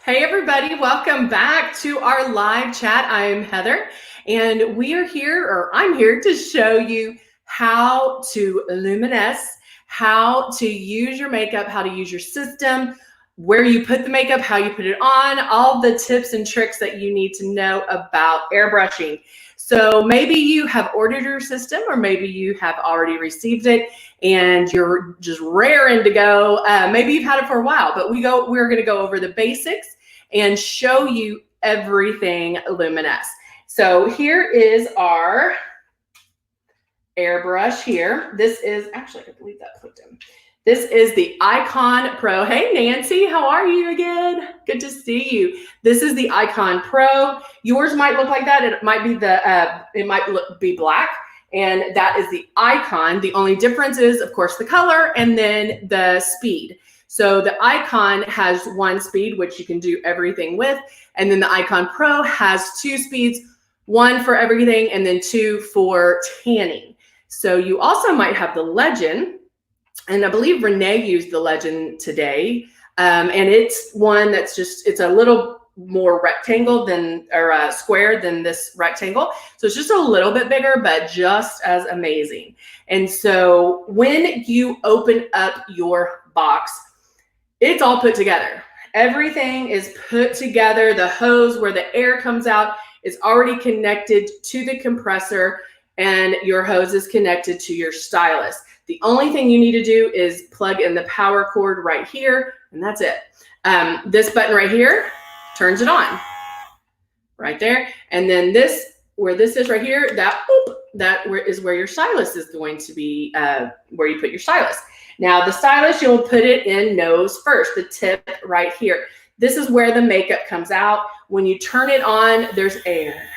Hey everybody, welcome back to our live chat. I'm Heather and I'm here to show you how to luminesce, how to use your makeup, how to use your system, where you put the makeup, how you put it on, all the tips and tricks that you need to know about airbrushing. So maybe you have ordered your system or maybe you have already received it and you're just raring to go. Maybe you've had it for a while, but we're going to go over the basics and show you everything luminesce. So here is our airbrush here. This is actually, I believe that clicked in. This is the Icon Pro. Hey Nancy, how are you again? Good to see you. This is the Icon Pro. Yours might look like that. It might be black, and that is the Icon. The only difference is, of course, the color and then the speed. So the Icon has one speed, which you can do everything with, and then the Icon Pro has two speeds, one for everything and then two for tanning. So you also might have the Legend. And I believe Renee used the Legend today. And it's one that's it's a little more rectangle or square than this rectangle. So it's just a little bit bigger, but just as amazing. And so when you open up your box, it's all put together. Everything is put together. The hose where the air comes out is already connected to the compressor, and your hose is connected to your stylus. The only thing you need to do is plug in the power cord right here, and that's it. This button right here turns it on, right there. And then where this is right here, that is where your stylus is going to be, where you put your stylus. Now the stylus, you'll put it in nose first, the tip right here. This is where the makeup comes out. When you turn it on, there's air.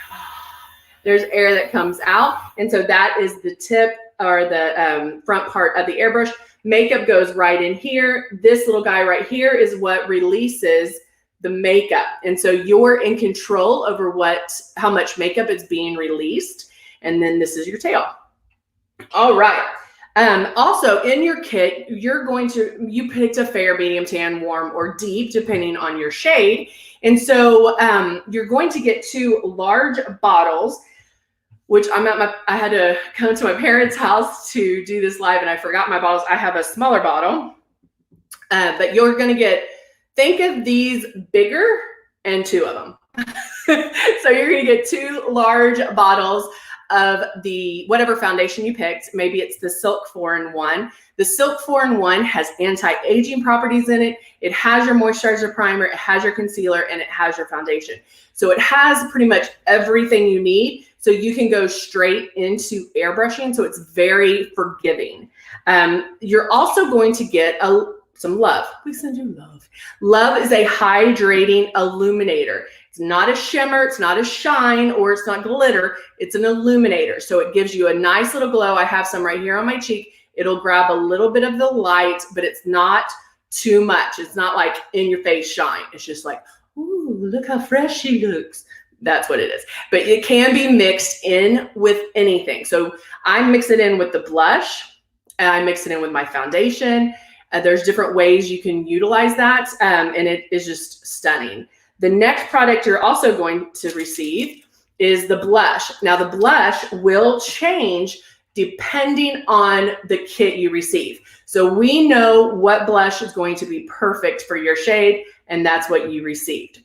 There's air that comes out, and so that is the tip or the front part of the airbrush. Makeup goes right in here. This little guy right here is what releases the makeup, and so you're in control over how much makeup is being released. And then this is your tail. All right. Also in your kit, you picked a fair, medium, tan, warm, or deep, depending on your shade. And so you're going to get two large bottles, which I had to come to my parents' house to do this live and I forgot my bottles. I have a smaller bottle, but you're going to think of these bigger and two of them. So you're going to get two large bottles of the whatever foundation you picked. Maybe it's the Silk 4-in-1. The Silk 4-in-1 has anti-aging properties in it. It has your moisturizer primer, it has your concealer, and it has your foundation. So it has pretty much everything you need. So you can go straight into airbrushing. So it's very forgiving. You're also going to get some Love. We send you Love. Love is a hydrating illuminator. It's not a shimmer, it's not a shine, or it's not glitter. It's an illuminator. So it gives you a nice little glow. I have some right here on my cheek. It'll grab a little bit of the light, but it's not too much. It's not like in your face shine. It's just like, ooh, look how fresh she looks. That's what it is. But it can be mixed in with anything. So I mix it in with the blush, and I mix it in with my foundation. There's different ways you can utilize that, and it is just stunning. The next product you're also going to receive is the blush. Now the blush will change depending on the kit you receive. So we know what blush is going to be perfect for your shade, and that's what you received.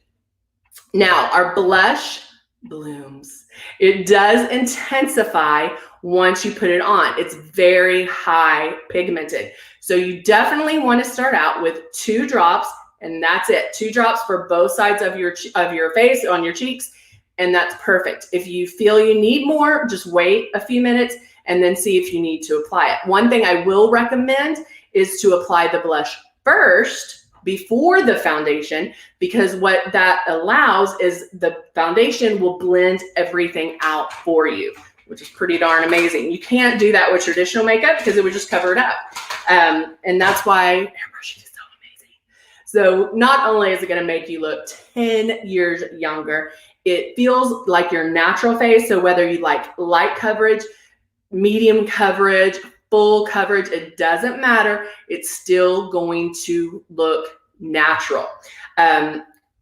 Now our blush blooms. It does intensify once you put it on. It's very high pigmented. So you definitely want to start out with 2 drops, and that's it. 2 drops for both sides of your face, on your cheeks, and that's perfect. If you feel you need more, just wait a few minutes and then see if you need to apply it. One thing I will recommend is to apply the blush first before the foundation, because what that allows is the foundation will blend everything out for you, which is pretty darn amazing. You can't do that with traditional makeup because it would just cover it up. And that's why airbrushing is so amazing. So not only is it going to make you look 10 years younger, it feels like your natural face. So whether you like light coverage, medium coverage, full coverage, it doesn't matter. It's still going to look natural.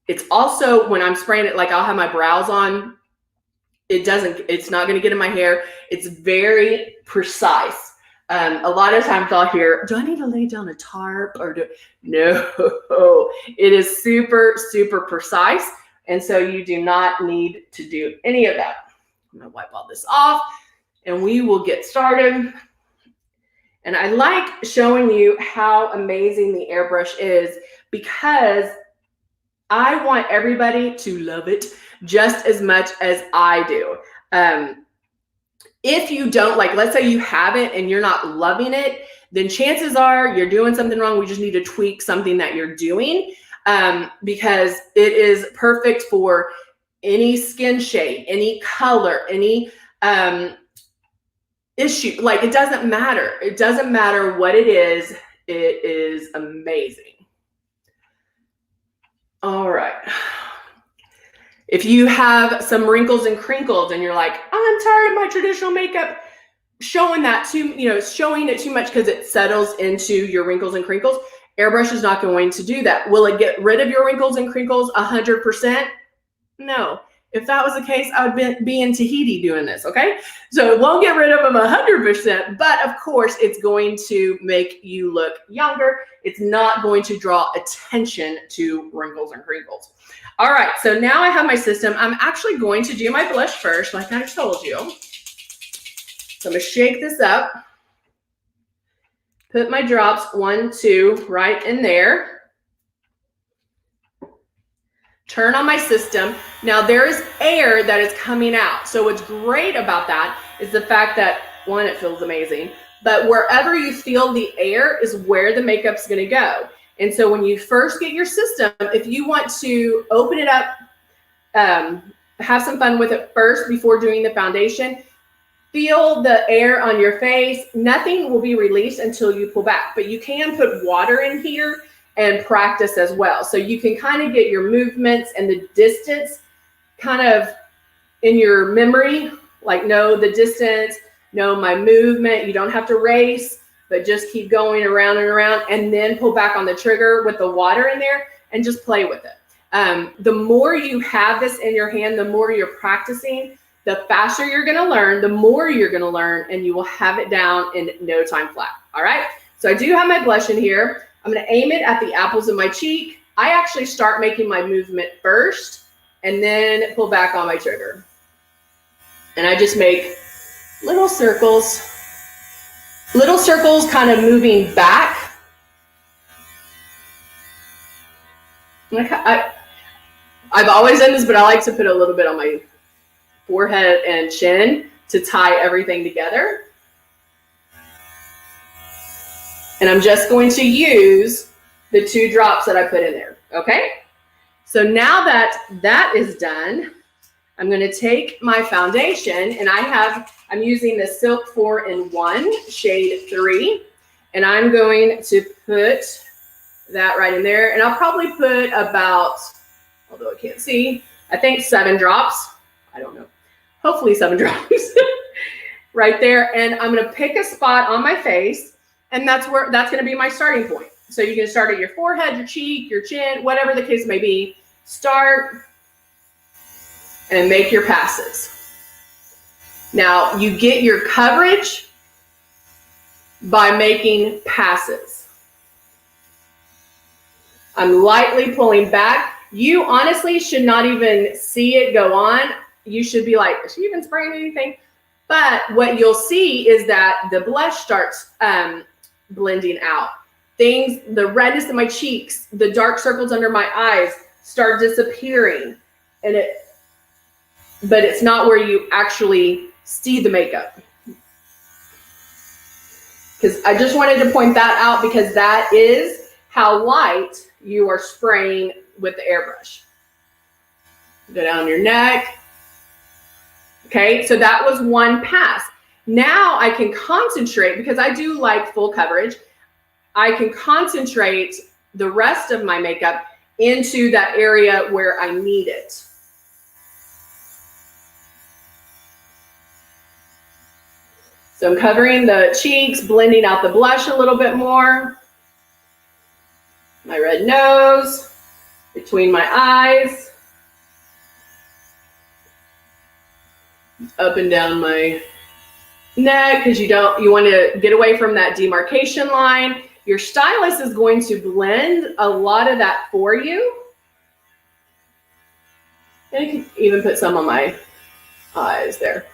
It's also, when I'm spraying it, like I'll have my brows on, it's not going to get in my hair. It's very precise. A lot of times I'll hear, do I need to lay down a tarp or no, it is super, super precise. And so you do not need to do any of that. I'm going to wipe all this off and we will get started. And I like showing you how amazing the airbrush is because I want everybody to love it just as much as I do. If you don't, like, let's say you have it and you're not loving it, then chances are you're doing something wrong. We just need to tweak something that you're doing, because it is perfect for any skin shade, any color, any issue. Like, it doesn't matter. It doesn't matter what it is. It is amazing. All right. If you have some wrinkles and crinkles and you're like, I'm tired of my traditional makeup showing it too much because it settles into your wrinkles and crinkles, airbrush is not going to do that. Will it get rid of your wrinkles and crinkles 100%? No. If that was the case, I would be in Tahiti doing this, okay? So it won't get rid of them 100%, but of course it's going to make you look younger. It's not going to draw attention to wrinkles and crinkles. All right, so now I have my system. I'm actually going to do my blush first, like I told you. So I'm gonna shake this up, put my drops 1, 2 right in there. Turn on my system. Now there is air that is coming out. So what's great about that is the fact that, one, it feels amazing, but wherever you feel the air is where the makeup's gonna go. And so when you first get your system, if you want to open it up, have some fun with it first before doing the foundation, feel the air on your face. Nothing will be released until you pull back, but you can put water in here and practice as well. So you can kind of get your movements and the distance kind of in your memory, like know the distance, know my movement. You don't have to race, but just keep going around and around and then pull back on the trigger with the water in there and just play with it. The more you have this in your hand, the more you're practicing, the faster you're gonna learn, the more you're gonna learn, and you will have it down in no time flat, all right? So I do have my blush in here. I'm gonna aim it at the apples of my cheek. I actually start making my movement first and then pull back on my trigger. And I just make little circles kind of moving back. I've always done this, but I like to put a little bit on my forehead and chin to tie everything together. And I'm just going to use the 2 drops that I put in there, okay? So now that that is done, I'm gonna take my foundation and I'm using the Silk 4-in-1 shade 3, and I'm going to put that right in there. And I'll probably put about, although I can't see, I think 7 drops. I don't know, hopefully 7 drops right there. And I'm gonna pick a spot on my face, and that's gonna be my starting point. So you can start at your forehead, your cheek, your chin, whatever the case may be. Start and make your passes. Now you get your coverage by making passes. I'm lightly pulling back. You honestly should not even see it go on. You should be like, is she even spraying anything? But what you'll see is that the blush starts blending out. The redness in my cheeks, the dark circles under my eyes start disappearing. But it's not where you actually see the makeup. Because I just wanted to point that out, because that is how light you are spraying with the airbrush. Go down your neck. Okay, so that was 1 pass. Now I can concentrate, because I do like full coverage. I can concentrate the rest of my makeup into that area where I need it. So I'm covering the cheeks, blending out the blush a little bit more. My red nose. between my eyes, up and down my neck, because you want to get away from that demarcation line. Your stylist is going to blend a lot of that for you. And I can even put some on my eyes there.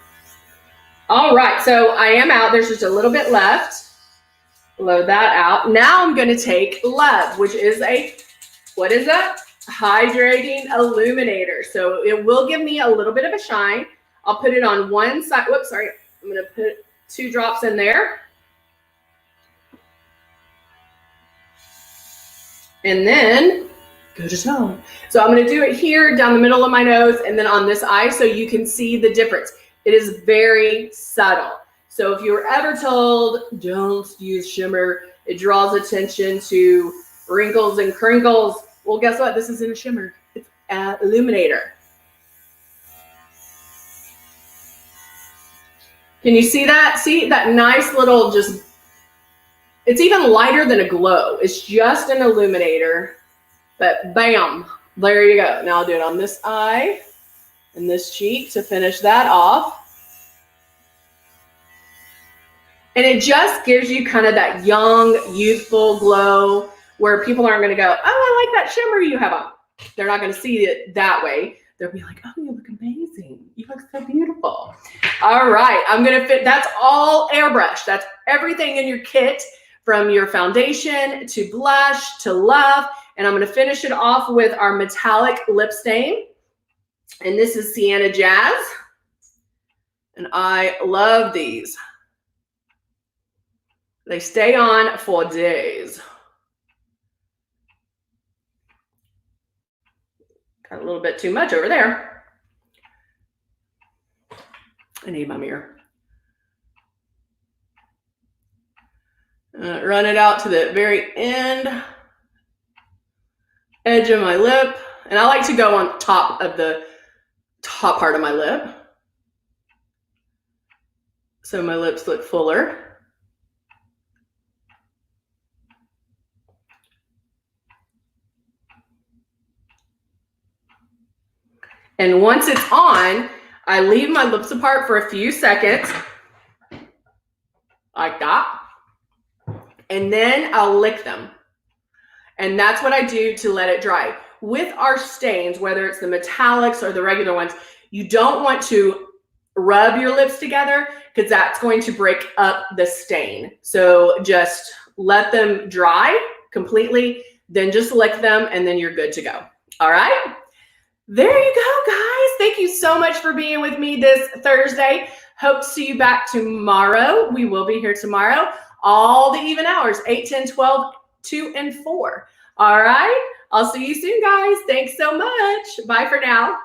All right, so I am out. There's just a little bit left. Blow that out. Now I'm going to take Love, which is what is that? Hydrating illuminator. So it will give me a little bit of a shine. I'll put it on one side. Whoops, sorry. I'm going to put 2 drops in there. And then go to tone. So I'm going to do it here down the middle of my nose and then on this eye so you can see the difference. It is very subtle. So if you were ever told, don't use shimmer, it draws attention to wrinkles and crinkles. Well, guess what? This isn't a shimmer. It's an illuminator. Can you see that? See that nice little it's even lighter than a glow. It's just an illuminator, but bam, there you go. Now I'll do it on this eye and this cheek to finish that off. And it just gives you kind of that young, youthful glow where people aren't going to go, oh, I like that shimmer you have on. They're not going to see it that way. They'll be like, oh, you look amazing. You look so beautiful. All right, I'm going to fit. That's all Airbrush. That's everything in your kit from your foundation to blush to Love. And I'm going to finish it off with our metallic lip stain. And this is Sienna Jazz. And I love these. They stay on for days. Got a little bit too much over there. I need my mirror. Run it out to the very end, edge of my lip. And I like to go on top of the top part of my lip, so my lips look fuller. And once it's on, I leave my lips apart for a few seconds, like that. And then I'll lick them. And that's what I do to let it dry. With our stains, whether it's the metallics or the regular ones, you don't want to rub your lips together because that's going to break up the stain. So just let them dry completely, then just lick them, and then you're good to go. All right? There you go, guys. Thank you so much for being with me this Thursday. Hope to see you back tomorrow. We will be here tomorrow, all the even hours, 8, 10, 12, 2, and 4. All right. I'll see you soon, guys. Thanks so much. Bye for now.